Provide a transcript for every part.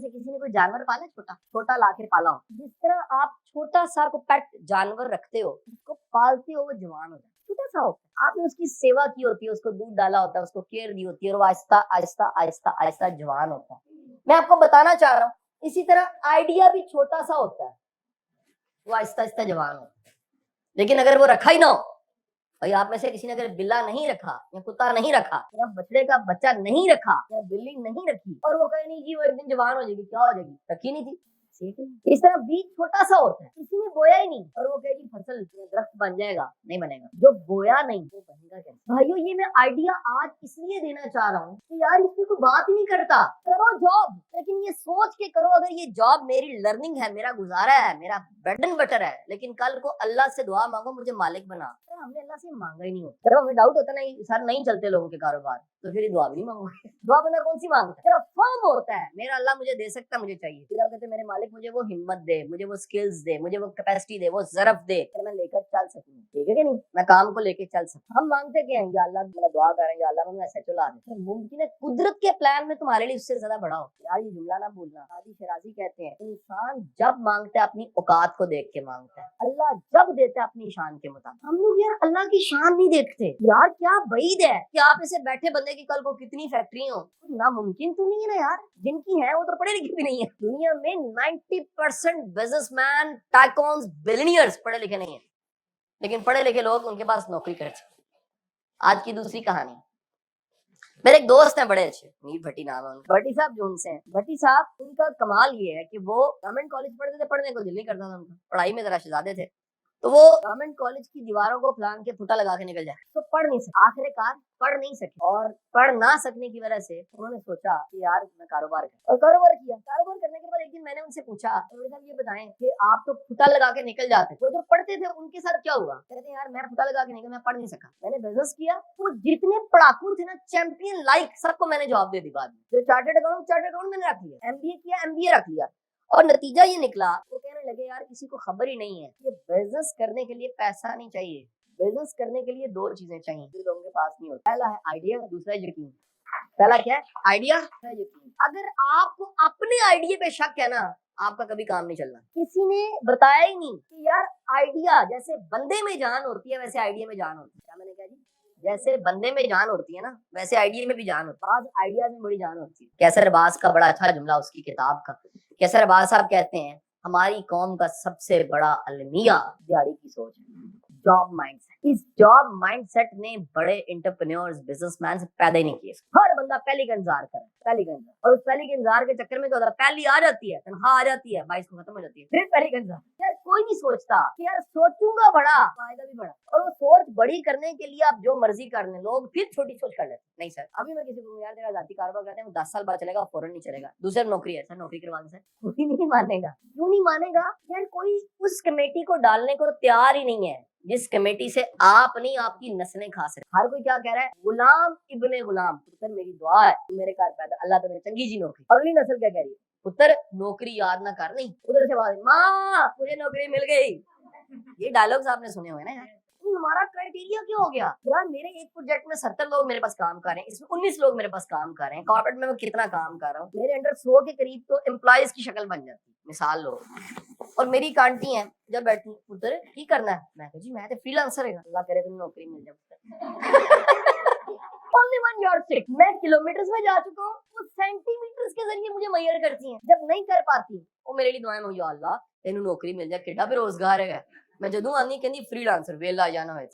से किसी ने कोई जानवर पाला है? छोटा छोटा लाके पाला हो, जिस तरह आप छोटा सा को पेट जानवर रखते हो, उसको पालते हो, वो जवान हो जाता है, छोटा सा होता है, आपने उसकी सेवा की होती है, उसको दूध डाला होता है, उसको केयर दी होती है, और वो आहिस्ता आहिस्ता आहिस्ता आहिस्ता जवान होता है। मैं आपको बताना चाह रहा हूँ, इसी तरह आइडिया भी छोटा सा होता है, वो आहिस्ता आहिस्ता जवान होता है। लेकिन अगर वो रखा ही ना हो, भाई आप में से किसी ने अगर बिल्ला नहीं रखा या कुत्ता नहीं रखा या बछड़े का बच्चा नहीं रखा या बिल्ली नहीं रखी, और वो कहे नहीं कि वो एक दिन जवान हो जाएगी, क्या हो जाएगी, रखी नहीं थी, इस तरह बीज छोटा सा होता है, किसी ने बोया ही नहीं, और वो कहेगी फसल दरख्त बन जाएगा, नहीं बनेगा, जो बोया नहीं वो बनेगा कैसे। भाइयों, ये मैं आइडिया आज इसलिए देना चाह रहा हूँ कि यार इसमें कोई बात ही नहीं करता, करो जॉब, लेकिन ये सोच के करो, अगर ये जॉब मेरी लर्निंग है, मेरा गुजारा है, मेरा ब्रेड एंड बटर है, लेकिन कल को अल्लाह से दुआ मांगो मुझे मालिक बना, तो हमने अल्लाह से मांगा ही नहीं होता। चलो हमें डाउट होता है ना सर नहीं चलते लोगों के कारोबार, तो फिर दुआ भी नहीं मांगोगे, दुआ बंदा कौन सी मांगता है, फर्म होता है, मेरा अल्लाह मुझे दे सकता, मुझे चाहिए, फिर आप कहते मेरे मालिक मुझे वो हिम्मत दे, मुझे वो स्किल्स दे, मुझे वो कैपेसिटी दे, वो ज़रफ दे, मैं लेकर चल सकूं, ठीक है कि नहीं, मैं काम को लेकर चल सकूं। हम मांगते क्या हैं, या अल्लाह मैं दुआ कर रहे हैं, या अल्लाह मैं ऐसा चला दे, तो मुमकिन है कुदरत के प्लान में तुम्हारे लिए उससे ज्यादा बड़ा हो। यार ये जुमला ना भूलना, आदि शराजी कहते हैं इंसान जब मांगता है अपनी औकात को देख के मांगता है, अल्लाह जब देता है अपनी शान के मुताबिक। हम लोग यार अल्लाह की शान नहीं देखते यार, क्या बईद है कि आप ऐसे बैठे बंदे की कल को कितनी फैक्ट्री हो, नामुमकिन तो नहीं है ना यार, जिनकी है वो तो पढ़े लिखे भी नहीं है। दुनिया में 90% बिजनेसमैन, टाइकॉन्स, बिलियनियर्स पढ़े लिखे नहीं है, लेकिन पढ़े लिखे लोग उनके पास नौकरी करते। आज की दूसरी कहानी, मेरे एक दोस्त है बड़े अच्छे, मीर भट्टी नाम है उनका, भट्टी साहब जोन से हैं। भट्टी साहब, उनका कमाल ये है कि वो गवर्नमेंट कॉलेज पढ़ते थे, पढ़ने को दिल नहीं करता था उनका, पढ़ाई में जरा शहजादे थे, तो वो गवर्नमेंट कॉलेज की दीवारों को फलांग के फुटा लगा के निकल जाए, तो पढ़ नहीं सके, आखिरकार पढ़ नहीं सके, और पढ़ ना सकने की वजह से उन्होंने सोचा कि यार मैं कारोबार कर, और कारोबार किया। कारोबार करने के बाद एक दिन मैंने उनसे पूछा, साहब ये बताएं कि आप तो फुटा लगा के निकल जाते, वो जो पढ़ते थे उनके साथ क्या हुआ? कहते यार मैं फुटा लगा के निकल, मैं पढ़ नहीं सका, मैंने बिजनेस किया, वो जितने पढ़ाकू थे ना चैंपियन लाइक, सबको मैंने जवाब दे दी। बाद में जो चार्टर्ड अकाउंट मैंने रख लिया, एमबीए किया, एमबीए रख लिया, और नतीजा ये निकला, वो कहने लगे यार किसी को खबर ही नहीं है कि बिजनेस करने के लिए पैसा नहीं चाहिए, बिजनेस करने के लिए दो चीजें चाहिए जो लोगों के पास नहीं होती, पहला है आइडिया, दूसरा है यकीन। पहला क्या है? आइडिया, दूसरा यकीन। अगर आपको अपने आइडिया पे शक है ना, आपका कभी काम नहीं चलना। किसी ने बताया ही नहीं कि यार आइडिया जैसे बंदे में जान होती है वैसे आइडिया में जान होती है। क्या मैंने कहा जी? जैसे बंदे में जान होती है ना, वैसे आइडिया में भी जान होती है। आज आइडिया में बड़ी जान होती है। कैसर अब्बास का बड़ा अच्छा जुमला उसकी किताब का, कैसर अब्बास साहब कहते हैं हमारी कौम का सबसे बड़ा अलमिया दिहाड़ी की सोच है, जॉब माइंडसेट। इस जॉब माइंडसेट ने बड़े एंटरप्रेन्योर्स, बिजनेसमैन से पैदा ही नहीं किए। हर बंदा पहली का इंतजार करे, पहली का इंतजार, और उस पहली के इंतजार के चक्कर में क्या होता है, पहली आ जाती है, तनख्वाह आ जाती है, 22 को खत्म हो जाती है, फिर पहली का इंतजार। यार कोई नहीं सोचता कि यार सोचूंगा बड़ा, फायदा भी बड़ा, और वो सोच बड़ी करने के लिए आप जो मर्जी कर लें, लोग फिर छोटी सोच कर लेते। नहीं सर, अभी मैं किसी को यार तेरा जाती कारोबार करते हैं, 10 साल बाद चलेगा, फौरन नहीं चलेगा, दूसरा नौकरी है सर, नौकरी करवा दे सर, कोई नहीं मानेगा। क्यों नहीं मानेगा यार? कोई उस कमेटी को डालने को तैयार ही नहीं है जिस कमेटी से आप नहीं आपकी नस्लें खा सकते। हर कोई क्या कह रहा है, गुलाम इब्ने गुलाम, पुत्र मेरी दुआ है तू मेरे घर पैदा, अल्लाह तुम्हें चंगी जी नौकरी। अगली नस्ल क्या कह रही है, पुत्र नौकरी याद ना कर, नहीं उधर से बात, माँ मुझे नौकरी मिल गई। ये डायलॉग्स आपने सुने हुए ना यार। हमारा क्राइटेरिया क्या हो गया यार? मेरे एक प्रोजेक्ट में 70 लोग मेरे पास काम कर रहे हैं, इसमें 19 लोग मेरे पास काम कर रहे हैं, कॉर्पोरेट में मैं कितना काम कर रहा हूँ, मेरे अंडर 100 के करीब तो एम्प्लॉयज की शक्ल बन जाती है, मिसाल लो। और मेरी एक आंटी है जब बैठी, पुत्र की करना है, मैं कहा जी मैं तो फ्रीलांसर है, अल्लाह करे तुम नौकरी मिल जाए। Only one yardstick। मैं किलोमीटर्स में जा चुका हूँ, वो सेंटीमीटर्स के जरिए मुझे मैयर करती हैं। जब नहीं कर पाती वो मेरे लिए दुआएं मांगी, या अल्लाह तेनू नौकरी मिल जाए, किड्डा बेरोजगार है। मैं जदों आनी कहंदी फ्रीलांसर वेला जाना होए,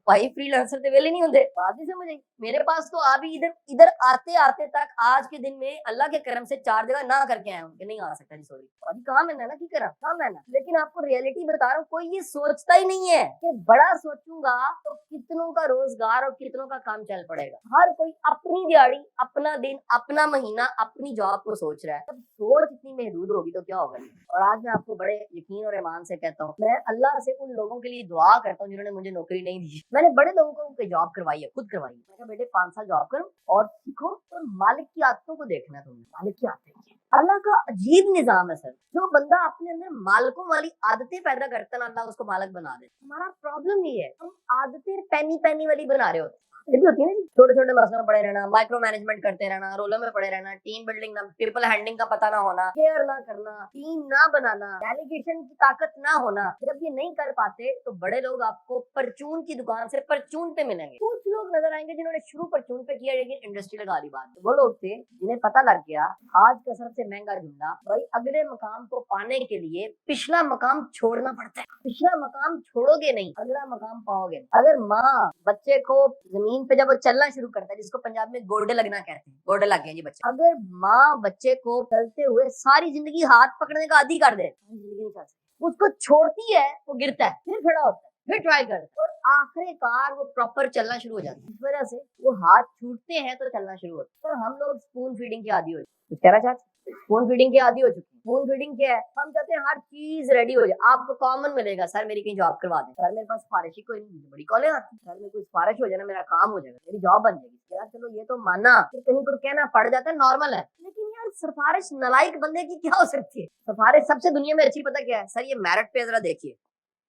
भाई फ्रीलांसर ते वेले नहीं होंदे। बात नहीं समझ आई। मेरे पास तो अभी इधर आते आते तक आज के दिन में अल्लाह के करम से 4 जगह ना करके आया हूँ कि नहीं आ सकता जी, सॉरी अभी काम है ना की करा, काम है ना। लेकिन आपको रियलिटी बता रहा हूँ, कोई ये सोचता ही नहीं है कि बड़ा सोचूंगा तो कितनों का रोजगार और कितनों का काम चल पड़ेगा। हर कोई अपनी दिहाड़ी, अपना दिन, अपना महीना, अपनी जॉब को सोच रहा है। जब सोच इतनी महदूद होगी तो क्या होगा। और आज मैं आपको बड़े यकीन और ईमान से कहता हूँ, मैं अल्लाह से उन लोगों के लिए दुआ करता हूँ जिन्होंने मुझे नौकरी नहीं दी। मैंने बड़े लोगों को जॉब करवाई है, खुद करवाई है। मैं कहा बेटे 5 साल जॉब करो और सीखो, और मालिक की आदतों को देखना, तुमने मालिक की आदतें। अल्लाह का अजीब निजाम है सर। जो बंदा अपने अंदर मालकों वाली आदतें पैदा करता है ना, अल्लाह उसको मालक बना दे। हमारा प्रॉब्लम ये है, हम आदतें पैनी पैनी वाली बना रहे होते हैं। ये भी होती है ना, छोटे छोटे मसलों में पड़े रहना, माइक्रो मैनेजमेंट करते रहना, रोलों में पड़े रहना, टीम बिल्डिंग ना, पीपल हैंडलिंग का पता ना होना, केयर ना करना, टीम ना बनाना, डेलीगेशन की ताकत ना होना। जब ये नहीं कर पाते तो बड़े लोग आपको परचून की दुकान से परचून पे मिलेंगे। कुछ लोग नजर आएंगे जिन्होंने शुरू परचून पे किया, लेकिन इंडस्ट्री लगा दी बात। वो लोग थे जिन्हें पता लग गया आज का सबसे महंगा जुमला, भाई अगले मकाम को पाने के लिए पिछला मकाम छोड़ना पड़ता है। पिछला मकाम छोड़ोगे नहीं, अगला मकाम पाओगे। अगर माँ बच्चे को जमीन पे जब वो चलना शुरू करता है, जिसको पंजाब में गोडे लगना कहते हैं, गोडे लग गए जी बच्चे, अगर माँ बच्चे को चलते हुए सारी जिंदगी हाथ पकड़ने का आदी कर दे, जिंदगी नहीं चल सकती। उसको छोड़ती है, वो गिरता है, फिर खड़ा होता है, फिर ट्राई करता है, और आखिरकार वो प्रॉपर चलना शुरू हो जाता है। इस वजह से वो हाथ छूटते हैं तो चलना शुरू होता है। तो हम लोग स्पून फीडिंग के आदी हो जाते हैं। कहना चाहते स्पून फीडिंग के आदी हो चुके हैं। स्पून फीडिंग क्या है? हम चाहते हैं हर चीज रेडी हो जाए, आपको कॉमन मिलेगा। सर मेरी कहीं जॉब करवा दें, सर मेरे पास सिफारिश ही कोई नहीं, बड़ी कॉलेज आती है, सर मेरी कोई सिफारिश हो जाए ना, मेरा काम हो जाएगा, मेरी जॉब बन जाएगी। यार चलो ये तो माना, फिर कहीं पर कहना पड़ जाता है, नॉर्मल है। लेकिन यार सिफारिश नलायक बंदे की क्या हो सकती है? सिफारिश सबसे दुनिया में अच्छी पता क्या है सर? ये मेरिट पे जरा देखिए,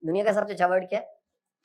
दुनिया का सबसे अच्छा वर्ड क्या है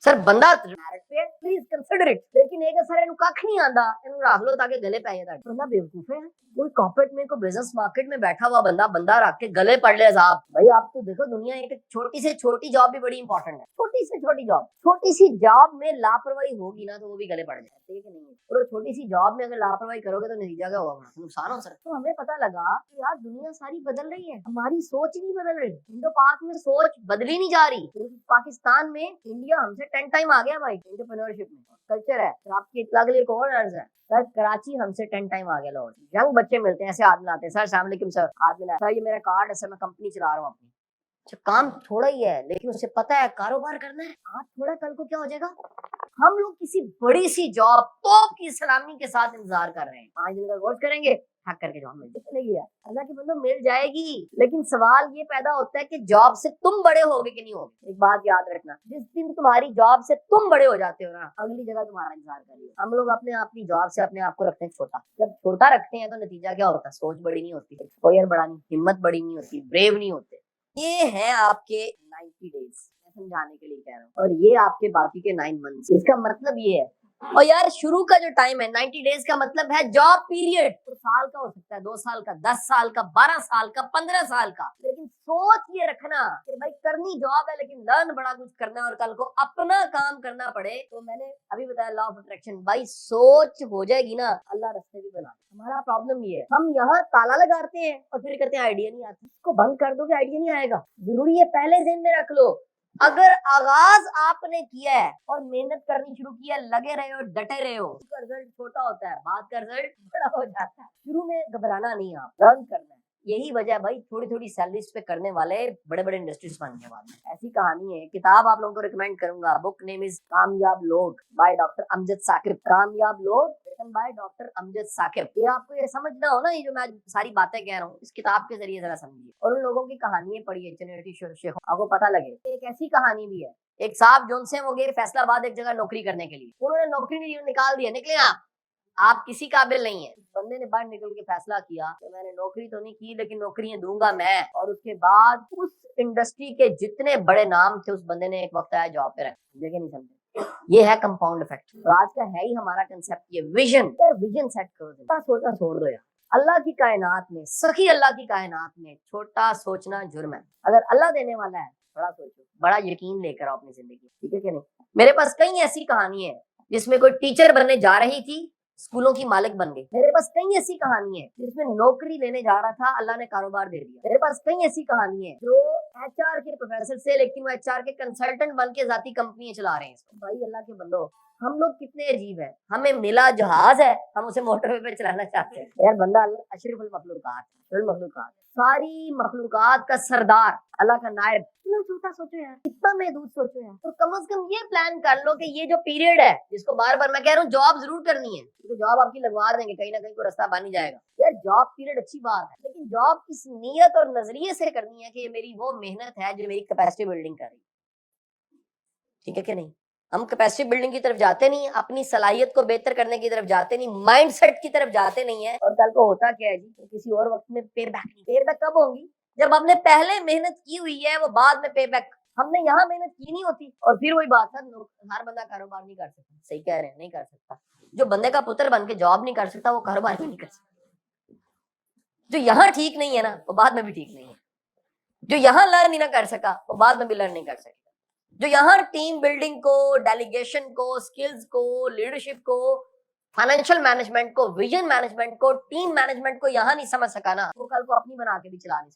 सर? बंदा मेरिट पे, प्लीज कंसीडर इट। लेकिन एक सर इन्हें कख नहीं आंदा, इन्हें रख लो ताकि गले पै जाए। बंदा बेवकूफ है। कोई कॉर्पोरेट में, कोई बिजनेस मार्केट में बैठा हुआ बंदा रख के गले पड़ ले साहब। भाई आप तो देखो, दुनिया एक छोटी से छोटी जॉब भी बड़ी इंपॉर्टेंट है। छोटी से छोटी जॉब, छोटी सी जॉब में लापरवाही होगी ना तो वो भी गले पड़ जाए, ठीक है नहीं? और छोटी सी जॉब में अगर लापरवाही करोगे तो नतीजा क्या होगा? नुकसान हो सर। तो हमें पता लगा कि यार दुनिया सारी बदल रही है, हमारी सोच नहीं बदल रही। इंडो पाक में सोच बदली नहीं जा रही। पाकिस्तान में इंडिया हमसे 10 टाइम आ गया भाई एंटरप्रेन्योरशिप में। कल्चर है तो आपकी इतला के लिए और अर्ज है सर, कराची हमसे 10 टाइम आ गया। लोग यंग बच्चे मिलते हैं, ऐसे आदमी आते हैं, सर अस्सलाम वालेकुम सर, आदमी सर ये मेरा कार्ड है सर, मैं कंपनी चला रहा हूँ अपनी। अच्छा काम थोड़ा ही है, लेकिन उसे पता है कारोबार करना है। आज थोड़ा कल को क्या हो जाएगा? हम लोग किसी बड़ी सी जॉब तो की सलामी के साथ इंतजार कर रहे हैं, 5 दिन का कोर्स करेंगे, हैक करके जॉब मिल जाएगी। अल्लाह की बंदो मिल जाएगी, लेकिन सवाल ये पैदा होता है कि जॉब से तुम बड़े होगे कि नहीं होगे। एक बात याद रखना, जिस दिन तुम्हारी जॉब से तुम बड़े हो जाते हो ना, अगली जगह तुम्हारा इंतजार करिए। हम लोग अपने आप की जॉब से अपने आप को रखते हैं छोटा। जब छोटा रखते हैं तो नतीजा क्या होता है? सोच बड़ी नहीं होती, एक्सपोजर बड़ा नहीं, हिम्मत बड़ी नहीं होती, ब्रेव नहीं होते। ये है आपके 90 डेज, समझाने के लिए कह रहा हूँ, और ये आपके बाकी के 9 मंथ्स। इसका मतलब ये है, और यार शुरू का जो टाइम है 90 डेज का मतलब है जॉब पीरियड। तो साल का हो सकता है, 2 साल का, 10 साल का, 12 साल का, 15 साल का। लेकिन सोच ये रखना कि भाई करनी जॉब है, लेकिन लर्न बड़ा कुछ करना है, और कल को अपना काम करना पड़े। तो मैंने अभी बताया लॉ ऑफ अट्रैक्शन, भाई सोच हो जाएगी ना, अल्लाह रास्ते भी बना। हमारा प्रॉब्लम ये है, हम यहाँ ताला लगाते हैं और फिर कहते हैं आइडिया नहीं आता। इसको बंद कर दो कि आइडिया नहीं आएगा। जरूरी है पहले ज़हन में रख लो, अगर आगाज आपने किया है और मेहनत करनी शुरू की है, लगे रहे हो, डटे रहे हो, उसका रिजल्ट छोटा होता है, बाद का रिजल्ट बड़ा हो जाता है। शुरू में घबराना नहीं, आप लर्न करना है। यही वजह है भाई थोड़ी थोड़ी सैलरीज पे करने वाले बड़े बड़े इंडस्ट्रीज बन गए बाद में। ऐसी कहानी है। किताब आप लोगों को रिकमेंड करूंगा, बुक नेम इज कामयाब लोग बाय डॉक्टर अमजद साकिब। कामयाब लोग written by doctor Amjad Saqib. ये आपको ये समझना हो ना, ये जो मैं सारी बातें कह रहा हूँ, इस किताब के जरिए जरा समझिए और उन लोगों की कहानियां पढ़िए, आपको पता लगे। एक ऐसी कहानी भी है, एक साहब जोन से वो गए फैसलाबाद एक जगह नौकरी करने के लिए, उन्होंने नौकरी नहीं निकाल दिया, निकले आप किसी काबिल नहीं है। बंदे ने बाहर निकल के फैसला किया कि मैंने नौकरी तो नहीं की, लेकिन नौकरियां दूंगा मैं। और उसके बाद उस इंडस्ट्री के जितने बड़े नाम थे, उस बंदे ने एक वक्त आया जॉब पे रखे। नहीं समझे, ये है कंपाउंड इफेक्ट। और आज का है ही हमारा कंसेप्ट ये विजन। विजन सेट करो, सोचना छोड़ दो यार। अल्लाह की कायनात में, सखी अल्लाह की कायनात में छोटा सोचना जुर्म है। अगर अल्लाह देने वाला है, बड़ा सोचो, बड़ा यकीन लेकर आओ अपनी जिंदगी, ठीक है कि नहीं? मेरे पास कई ऐसी कहानी है जिसमें कोई टीचर बनने जा रही थी, स्कूलों की मालिक बन गई। मेरे पास कई ऐसी कहानी है जिसमें नौकरी लेने जा रहा था, अल्लाह ने कारोबार दे दिया। मेरे पास कई ऐसी कहानी है जो एचआर के प्रोफेसर से, लेकिन वो एचआर के कंसल्टेंट बन के जाती कंपनी चला रहे हैं। भाई अल्लाह के बंदो, हम लोग कितने अजीब है। हमें मिला जहाज है, हम उसे मोटरवे पे चलाना चाहते हैं। यार बंदा अशरफुल मखलूकात, सारी मखलूकात का सरदार, अल्लाह का नायब। इतना छोटा सोचो यार, इतना महदूद सोचो यार। तो कम से कम ये प्लान कर लो कि ये जो पीरियड है, जिसको बार बार मैं कह रहा हूँ जॉब जरूर करनी है, क्योंकि जॉब आपकी लगवा देंगे, कहीं ना कहीं को रास्ता बन ही जाएगा। यार जॉब पीरियड अच्छी बात है, लेकिन जॉब किस नीयत और नजरिए से करनी है कि ये मेरी वो मेहनत है जो मेरी कैपेसिटी बिल्डिंग कर रही है, ठीक है कि नहीं? हम कैपेसिटी बिल्डिंग की तरफ जाते नहीं, अपनी सलाहियत को बेहतर करने की तरफ जाते नहीं, माइंडसेट की तरफ जाते नहीं है। और कल को होता क्या है जी, तो किसी और वक्त में पे बैक नहीं। पे बैक कब होंगी? जब हमने पहले मेहनत की हुई है, वो बाद में पे बैक। हमने यहाँ मेहनत की नहीं होती। और फिर वही बात है, हर बंदा कारोबार नहीं कर सकता। सही कह रहे हैं, नहीं कर सकता। जो बंदे का पुत्र बन के जॉब नहीं कर सकता, वो कारोबार भी नहीं कर सकता। जो यहाँ ठीक नहीं है ना, वो बाद में भी ठीक नहीं है। जो यहाँ लर्न नहीं ना कर सका, वो बाद में भी लर्न नहीं कर सकता। जो यहाँ टीम बिल्डिंग को, डेलीगेशन को, स्किल्स को, लीडरशिप को, फाइनेंशियल मैनेजमेंट को, विजन मैनेजमेंट को, टीम मैनेजमेंट को यहाँ नहीं समझ सका ना, वो कल को अपनी बना के भी चला नहीं सकता।